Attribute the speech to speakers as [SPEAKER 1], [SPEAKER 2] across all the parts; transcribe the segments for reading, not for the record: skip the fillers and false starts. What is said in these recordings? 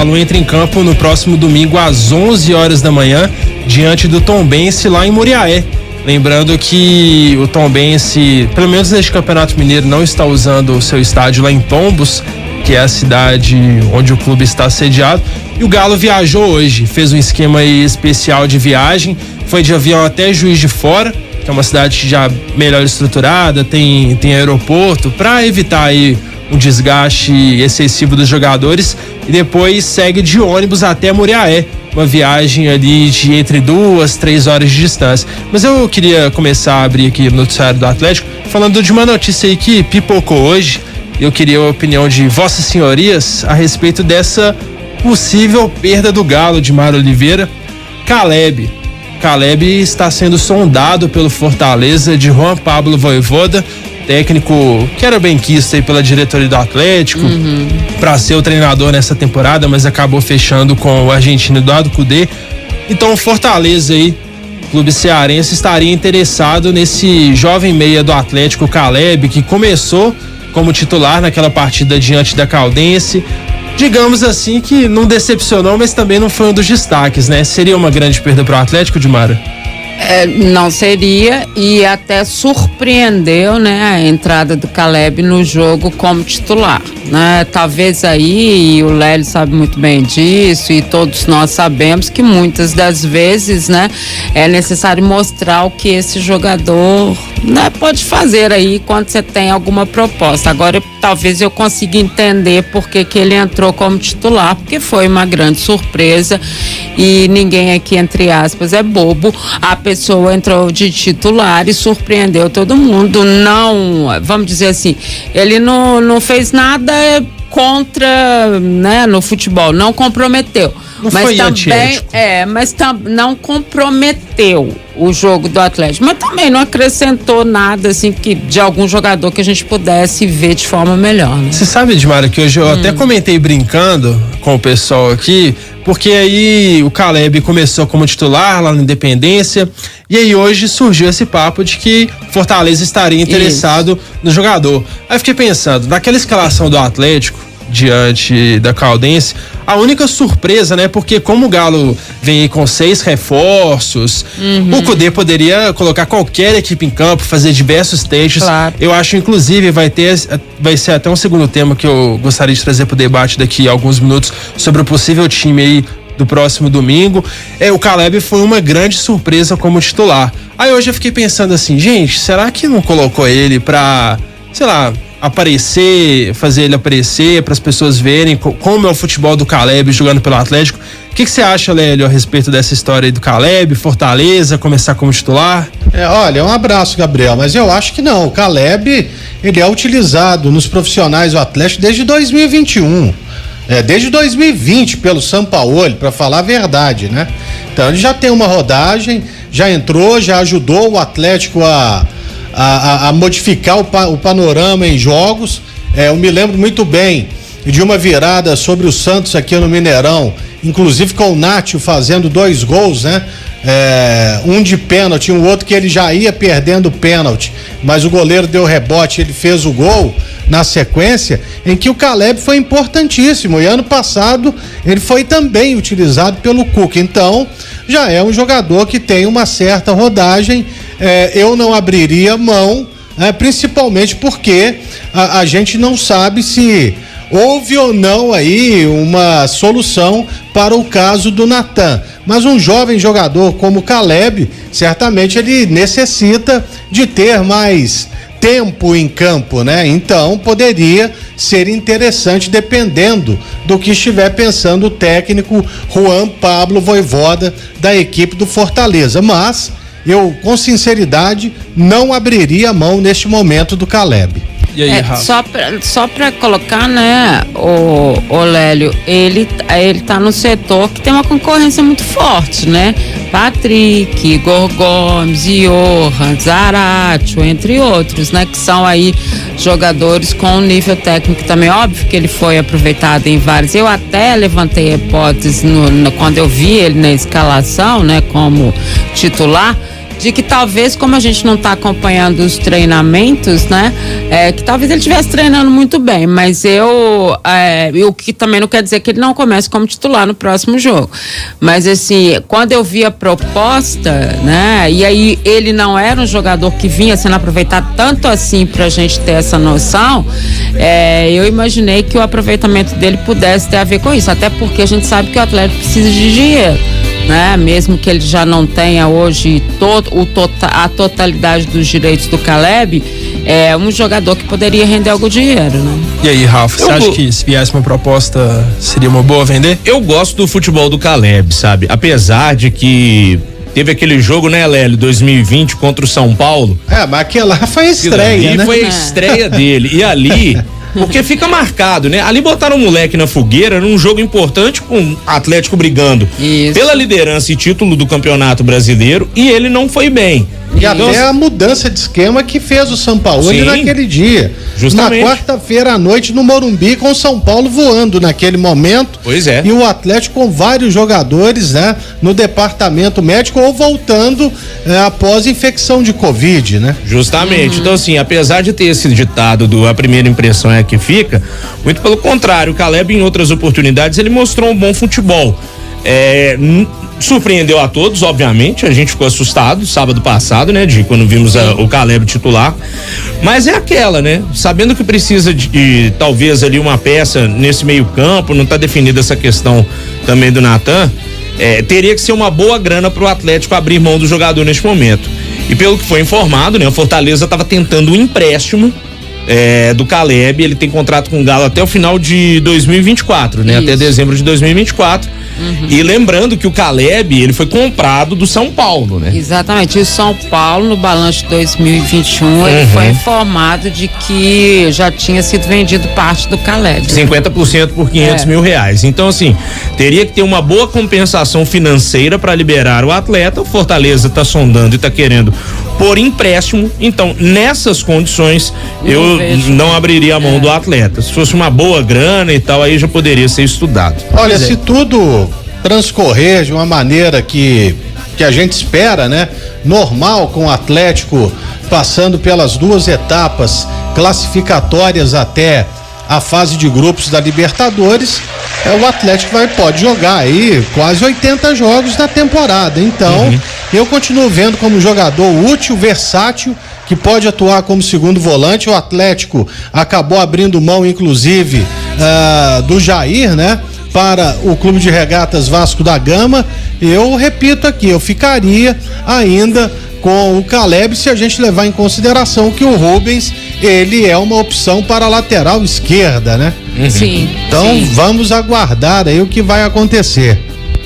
[SPEAKER 1] Galo entra em campo no próximo domingo às 11 horas da manhã, diante do Tombense lá em Muriaé. Lembrando que o Tombense, pelo menos neste Campeonato Mineiro, não está usando o seu estádio lá em Tombos, que é a cidade onde o clube está sediado. E o Galo viajou hoje, fez um esquema aí especial de viagem, foi de avião até Juiz de Fora, que é uma cidade já melhor estruturada, tem aeroporto, para evitar aí um desgaste excessivo dos jogadores, e depois segue de ônibus até Muriaé, uma viagem ali de entre 2-3 horas de distância. Mas eu queria começar a abrir aqui no noticiário do Atlético, falando de uma notícia aí que pipocou hoje. Eu queria a opinião de vossas senhorias a respeito dessa possível perda do Galo de Mário Oliveira. Caleb está sendo sondado pelo Fortaleza de Juan Pablo Vojvoda, técnico que era bem quisto aí pela diretoria do Atlético para ser o treinador nessa temporada, mas acabou fechando com o argentino Eduardo Cudê. Então o Fortaleza aí, clube cearense, estaria interessado nesse jovem meia do Atlético, Caleb, que começou como titular naquela partida diante da Caldense. Digamos assim que não decepcionou, mas também não foi um dos destaques, né? Seria uma grande perda para o Atlético, Dimara?
[SPEAKER 2] Não seria, e até surpreendeu, né, a entrada do Caleb no jogo como titular, né? Talvez aí, e o Lélio sabe muito bem disso, e todos nós sabemos que muitas das vezes, né, é necessário mostrar o que esse jogador, né, pode fazer aí quando você tem alguma proposta. Agora, talvez eu consiga entender por que ele entrou como titular, porque foi uma grande surpresa e ninguém aqui, entre aspas, é bobo. A pessoa entrou de titular e surpreendeu todo mundo. Não, vamos dizer assim, ele não fez nada contra, né, no futebol, não comprometeu.
[SPEAKER 1] Não
[SPEAKER 2] mas
[SPEAKER 1] foi
[SPEAKER 2] também não comprometeu o jogo do Atlético, mas também não acrescentou nada assim que de algum jogador que a gente pudesse ver de forma melhor, né?
[SPEAKER 1] Você sabe, Edmara, que hoje eu até comentei brincando com o pessoal aqui, porque aí o Caleb começou como titular lá na Independência, e aí hoje surgiu esse papo de que Fortaleza estaria interessado no jogador. Aí fiquei pensando, naquela escalação do Atlético diante da Caldense, a única surpresa, né, porque como o Galo vem aí com 6 reforços, o Cudê poderia colocar qualquer equipe em campo, fazer diversos testes.
[SPEAKER 2] Claro.
[SPEAKER 1] Eu acho, inclusive, vai ser até um segundo tema que eu gostaria de trazer pro debate daqui a alguns minutos, sobre o possível time aí do próximo domingo. O Caleb foi uma grande surpresa como titular. Aí hoje eu fiquei pensando assim, gente, será que não colocou ele pra, sei lá, fazer ele aparecer, para as pessoas verem como é o futebol do Caleb jogando pelo Atlético? O que você acha, Lélio, a respeito dessa história aí do Caleb, Fortaleza, começar como titular?
[SPEAKER 3] Olha, um abraço, Gabriel, mas eu acho que não. O Caleb, ele é utilizado nos profissionais do Atlético desde 2021. Desde 2020 pelo Sampaoli, para falar a verdade, né? Então ele já tem uma rodagem, já entrou, já ajudou o Atlético a modificar o panorama em jogos. Eu me lembro muito bem de uma virada sobre o Santos aqui no Mineirão, inclusive com o Nátio fazendo 2 gols, né? Um de pênalti, um outro que ele já ia perdendo o pênalti, mas o goleiro deu rebote, ele fez o gol na sequência, em que o Caleb foi importantíssimo, e ano passado ele foi também utilizado pelo Cuca. Então já é um jogador que tem uma certa rodagem. Eu não abriria mão, principalmente porque a gente não sabe se houve ou não aí uma solução para o caso do Natan. Mas um jovem jogador como o Caleb, certamente ele necessita de ter mais tempo em campo, né? Então poderia ser interessante, dependendo do que estiver pensando o técnico Juan Pablo Vojvoda da equipe do Fortaleza. Mas eu, com sinceridade, não abriria a mão neste momento do Caleb.
[SPEAKER 1] E aí, Rafa?
[SPEAKER 2] Só pra colocar, né, o Lélio, ele tá no setor que tem uma concorrência muito forte, né? Patrick, Igor Gomes, Johan, Zaratio, entre outros, né? Que são aí jogadores com nível técnico também. Óbvio que ele foi aproveitado em vários. Eu até levantei a hipótese quando eu vi ele na escalação, né, como titular, de que talvez, como a gente não está acompanhando os treinamentos, né, que talvez ele estivesse treinando muito bem, mas o que também não quer dizer que ele não comece como titular no próximo jogo. Mas assim, quando eu vi a proposta, né, e aí ele não era um jogador que vinha sendo aproveitado tanto assim pra gente ter essa noção, eu imaginei que o aproveitamento dele pudesse ter a ver com isso, até porque a gente sabe que o Atlético precisa de dinheiro, né? Mesmo que ele já não tenha hoje a totalidade dos direitos do Caleb, é um jogador que poderia render algum dinheiro, né?
[SPEAKER 1] E aí, Ralf, você acha que se viesse uma proposta seria uma boa vender?
[SPEAKER 4] Eu gosto do futebol do Caleb, sabe? Apesar de que teve aquele jogo, né, Lélio, 2020 contra o São Paulo.
[SPEAKER 3] Mas aquela lá foi a estreia, né?
[SPEAKER 4] Foi a estreia dele. E ali, porque fica marcado, né? Ali botaram o moleque na fogueira num jogo importante com o Atlético brigando pela liderança e título do Campeonato Brasileiro, e ele não foi bem.
[SPEAKER 3] E até a mudança de esquema que fez o São Paulo naquele dia.
[SPEAKER 4] Justamente.
[SPEAKER 3] Na quarta-feira à noite no Morumbi, com o São Paulo voando naquele momento.
[SPEAKER 4] Pois é.
[SPEAKER 3] E o Atlético com vários jogadores, né, no departamento médico ou voltando após infecção de Covid, né?
[SPEAKER 4] Justamente. Então, assim, apesar de ter esse ditado a primeira impressão é que fica, muito pelo contrário, o Caleb, em outras oportunidades, ele mostrou um bom futebol. Surpreendeu a todos, obviamente, a gente ficou assustado sábado passado, né, de quando vimos o Caleb titular, mas é aquela, né, sabendo que precisa de talvez ali uma peça nesse meio campo, não tá definida essa questão também do Natan, teria que ser uma boa grana pro Atlético abrir mão do jogador neste momento, e pelo que foi informado, né, o Fortaleza tava tentando um empréstimo do Caleb, ele tem contrato com o Galo até o final de 2024, né, até dezembro de 2024. E lembrando que o Caleb, ele foi comprado do São Paulo, né?
[SPEAKER 2] Exatamente, e o São Paulo no balanço de 2021 ele foi informado de que já tinha sido vendido parte do Caleb.
[SPEAKER 4] 50% por R$500 mil. Então, assim, teria que ter uma boa compensação financeira para liberar o atleta. O Fortaleza tá sondando e tá querendo por empréstimo, então nessas condições eu não abriria a mão do atleta. Se fosse uma boa grana e tal, aí já poderia ser estudado.
[SPEAKER 3] Olha, se tudo transcorrer de uma maneira que a gente espera, né? Normal, com o Atlético passando pelas 2 etapas classificatórias até a fase de grupos da Libertadores, o Atlético pode jogar aí quase 80 jogos na temporada. Então, eu continuo vendo como jogador útil, versátil, que pode atuar como segundo volante. O Atlético acabou abrindo mão, inclusive, do Jair, né, para o Clube de Regatas Vasco da Gama. Eu repito aqui, eu ficaria ainda com o Caleb, se a gente levar em consideração que o Rubens, ele é uma opção para a lateral esquerda, né?
[SPEAKER 2] Sim.
[SPEAKER 3] Então vamos aguardar aí o que vai acontecer.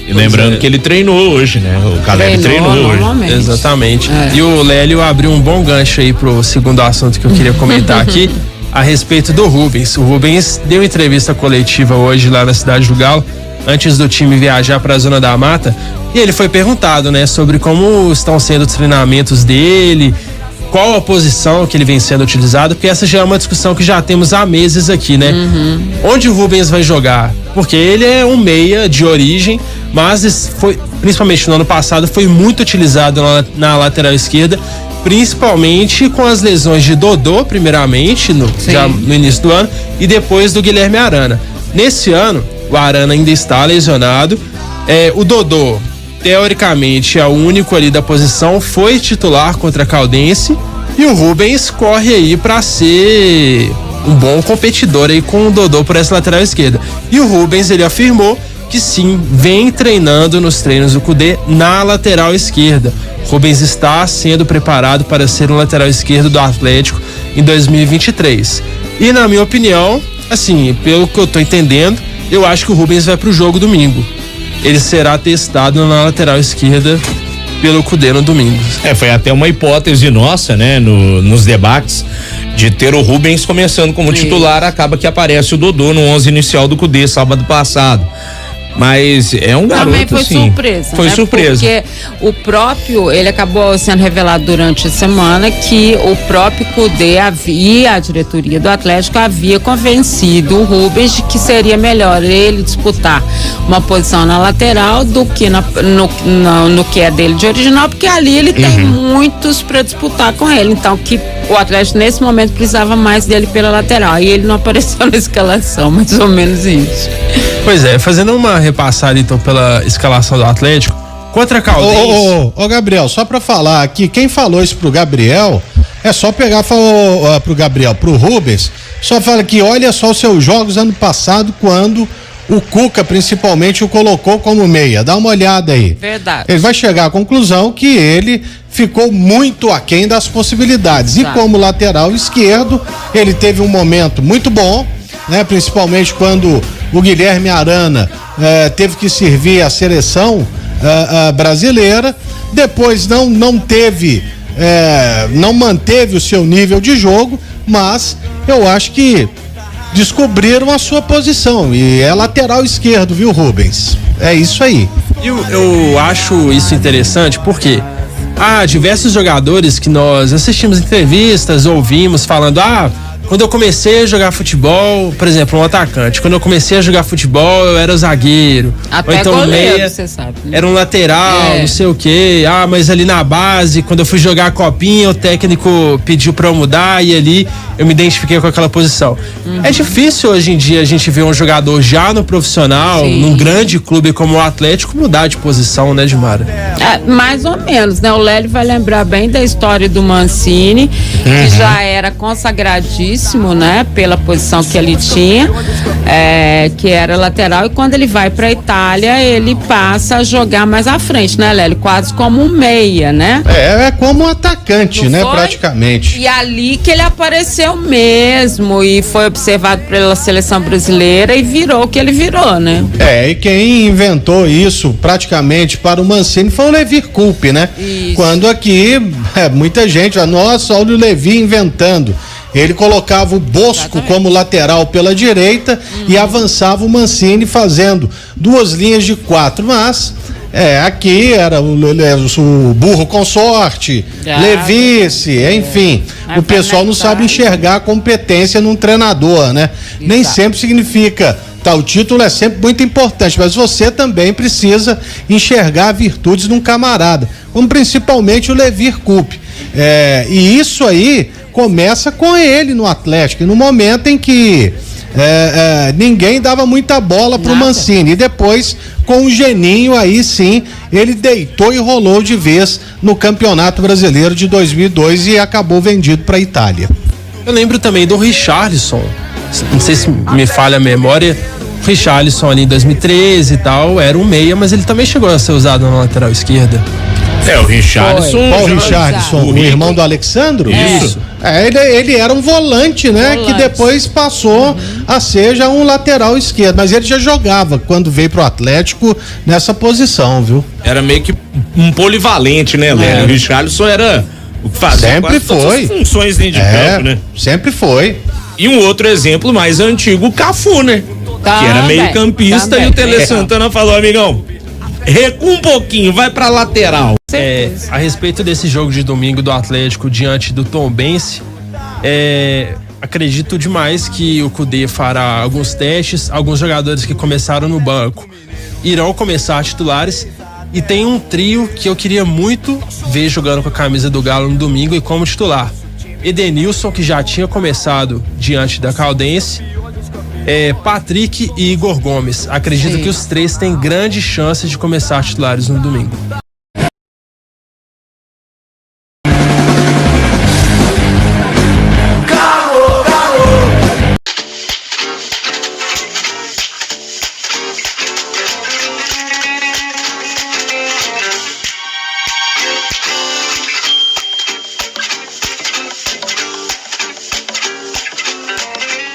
[SPEAKER 4] E lembrando que ele treinou hoje, né? O Caleb treinou hoje.
[SPEAKER 1] Exatamente. E o Lélio abriu um bom gancho aí pro segundo assunto que eu queria comentar aqui, a respeito do Rubens. O Rubens deu entrevista coletiva hoje lá na Cidade do Galo, antes do time viajar para a Zona da Mata, e ele foi perguntado, né, sobre como estão sendo os treinamentos dele, qual a posição que ele vem sendo utilizado, porque essa já é uma discussão que já temos há meses aqui, né? Onde o Rubens vai jogar? Porque ele é um meia de origem, mas foi, principalmente no ano passado, foi muito utilizado na lateral esquerda, principalmente com as lesões de Dodô, primeiramente, já no início do ano, e depois do Guilherme Arana. Nesse ano, o Arana ainda está lesionado. O Dodô, teoricamente, é o único ali da posição, foi titular contra a Caldense, e o Rubens corre aí para ser um bom competidor aí com o Dodô por essa lateral esquerda. E o Rubens, ele afirmou que sim, vem treinando nos treinos do Cudê na lateral esquerda. Rubens está sendo preparado para ser um lateral esquerdo do Atlético em 2023. E na minha opinião, assim, pelo que eu tô entendendo, eu acho que o Rubens vai pro jogo domingo. Ele será testado na lateral esquerda pelo Cudê no domingo.
[SPEAKER 4] Foi até uma hipótese nossa, né, nos debates, de ter o Rubens começando como titular. Acaba que aparece o Dodô no 11 inicial do Cudê sábado passado. Mas é um garoto,
[SPEAKER 2] também foi
[SPEAKER 4] assim,
[SPEAKER 2] surpresa.
[SPEAKER 4] Foi
[SPEAKER 2] né?
[SPEAKER 4] surpresa.
[SPEAKER 2] Porque o próprio, ele acabou sendo revelado durante a semana que o próprio Cudê e a diretoria do Atlético havia convencido o Rubens de que seria melhor ele disputar uma posição na lateral do que no que é dele de original, porque ali ele tem muitos para disputar com ele. Então, que o Atlético nesse momento precisava mais dele pela lateral. E ele não apareceu na escalação, mais ou menos isso.
[SPEAKER 1] Pois é, fazendo uma repassada então pela escalação do Atlético, contra a Caldense.
[SPEAKER 3] Ô, Gabriel, só pra falar aqui, quem falou isso pro Gabriel, é só pegar, falou pro Rubens, só fala que olha só os seus jogos ano passado, quando o Cuca principalmente o colocou como meia, dá uma olhada aí.
[SPEAKER 2] Verdade.
[SPEAKER 3] Ele vai chegar à conclusão que ele ficou muito aquém das possibilidades.
[SPEAKER 2] Exato.
[SPEAKER 3] E como lateral esquerdo, ele teve um momento muito bom, né? Principalmente quando o Guilherme Arana teve que servir a seleção brasileira. Depois não manteve o seu nível de jogo, mas eu acho que descobriram a sua posição e é lateral esquerdo, viu, Rubens? É isso aí.
[SPEAKER 1] Eu acho isso interessante porque há diversos jogadores que nós assistimos entrevistas, ouvimos falando, quando eu comecei a jogar futebol, por exemplo, um atacante, quando eu comecei a jogar futebol, eu era zagueiro.
[SPEAKER 2] Até
[SPEAKER 1] ou então
[SPEAKER 2] goleiro,
[SPEAKER 1] meia,
[SPEAKER 2] você sabe. Né?
[SPEAKER 1] era um lateral, não sei o quê. Mas ali na base, quando eu fui jogar a copinha, o técnico pediu pra eu mudar e ali eu me identifiquei com aquela posição. É difícil hoje em dia a gente ver um jogador já no profissional, num grande clube como o Atlético, mudar de posição, né, Gilmara?
[SPEAKER 2] Mais ou menos, né? O Lélio vai lembrar bem da história do Mancini, que já era consagradíssimo, né? Pela posição que ele tinha, que era lateral, e quando ele vai pra Itália, ele passa a jogar mais à frente, né, Lélio? Quase como um meia, né?
[SPEAKER 3] É como um atacante,
[SPEAKER 2] Não
[SPEAKER 3] né?
[SPEAKER 2] foi?
[SPEAKER 3] Praticamente.
[SPEAKER 2] E ali que ele apareceu mesmo e foi observado pela seleção brasileira e virou o que ele virou, né?
[SPEAKER 3] E quem inventou isso praticamente para o Mancini foi o Levi Coupe, né?
[SPEAKER 2] Isso.
[SPEAKER 3] Quando aqui, muita gente, nossa, olha o Levi inventando. Ele colocava o Bosco como lateral pela direita e avançava o Mancini fazendo 2 linhas de 4, mas aqui era o burro consorte, Levice, enfim. O pessoal não sabe enxergar a competência num treinador, né? Nem sempre significa. O título é sempre muito importante, mas você também precisa enxergar virtudes num camarada, como principalmente o Levi Coupe. E isso aí começa com ele no Atlético, no momento em que ninguém dava muita bola pro Mancini, e depois com o Geninho, aí sim ele deitou e rolou de vez no Campeonato Brasileiro de 2002 e acabou vendido para a Itália.
[SPEAKER 1] Eu lembro também do Richarlison, não sei se me falha a memória, o Richarlison ali em 2013 e tal, era um meia, mas ele também chegou a ser usado na lateral esquerda.
[SPEAKER 4] O Richarlison.
[SPEAKER 3] Qual o Richarlison? O irmão do Alexandro?
[SPEAKER 4] Isso.
[SPEAKER 3] Ele era um volante, né? Que depois passou a ser já um lateral esquerdo. Mas ele já jogava quando veio pro Atlético nessa posição, viu?
[SPEAKER 4] Era meio que um polivalente, né, Léo? O Richarlison era o que fazia
[SPEAKER 3] sempre
[SPEAKER 4] todas as funções dentro de campo, né?
[SPEAKER 3] Sempre foi.
[SPEAKER 4] E um outro exemplo mais antigo, o Cafu, né? Que era meio campista e o Tele Santana falou, amigão, recua um pouquinho, vai pra lateral.
[SPEAKER 1] A respeito desse jogo de domingo do Atlético diante do Tombense, acredito demais que o Cudê fará alguns testes, alguns jogadores que começaram no banco irão começar titulares, e tem um trio que eu queria muito ver jogando com a camisa do Galo no domingo e como titular. Edenilson, que já tinha começado diante da Caldense, Patrick e Igor Gomes. Acredito que os três têm grande chance de começar titulares no domingo.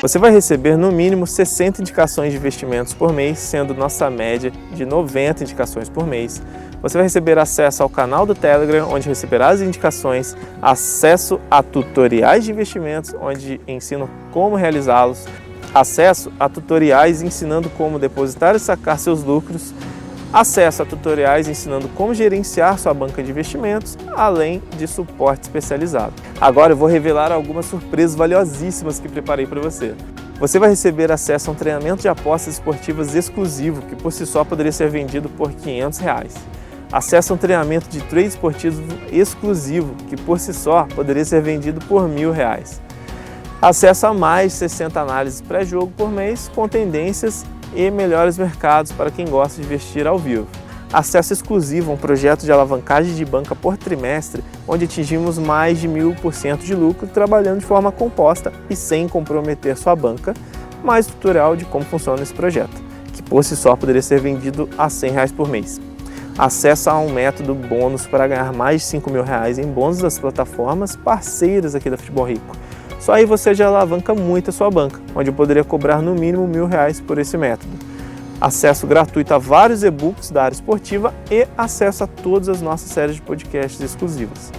[SPEAKER 5] Você vai receber no mínimo 60 indicações de investimentos por mês, sendo nossa média de 90 indicações por mês. Você vai receber acesso ao canal do Telegram, onde receberá as indicações, acesso a tutoriais de investimentos, onde ensino como realizá-los, acesso a tutoriais ensinando como depositar e sacar seus lucros, acesso a tutoriais ensinando como gerenciar sua banca de investimentos, além de suporte especializado. Agora eu vou revelar algumas surpresas valiosíssimas que preparei para você. Você vai receber acesso a um treinamento de apostas esportivas exclusivo, que por si só poderia ser vendido por R$500. Acesso a um treinamento de trade esportivo exclusivo, que por si só poderia ser vendido por R$1.000. Acesso a mais de 60 análises pré-jogo por mês, com tendências e melhores mercados para quem gosta de investir ao vivo. Acesso exclusivo a um projeto de alavancagem de banca por trimestre, onde atingimos mais de 1000% de lucro trabalhando de forma composta e sem comprometer sua banca, mais tutorial de como funciona esse projeto, que por si só poderia ser vendido a R$100 por mês. Acesso a um método bônus para ganhar mais de R$5.000 em bônus das plataformas parceiras aqui da Futebol Rico. Só aí você já alavanca muito a sua banca, onde eu poderia cobrar no mínimo R$1.000 por esse método. Acesso gratuito a vários e-books da área esportiva e acesso a todas as nossas séries de podcasts exclusivas.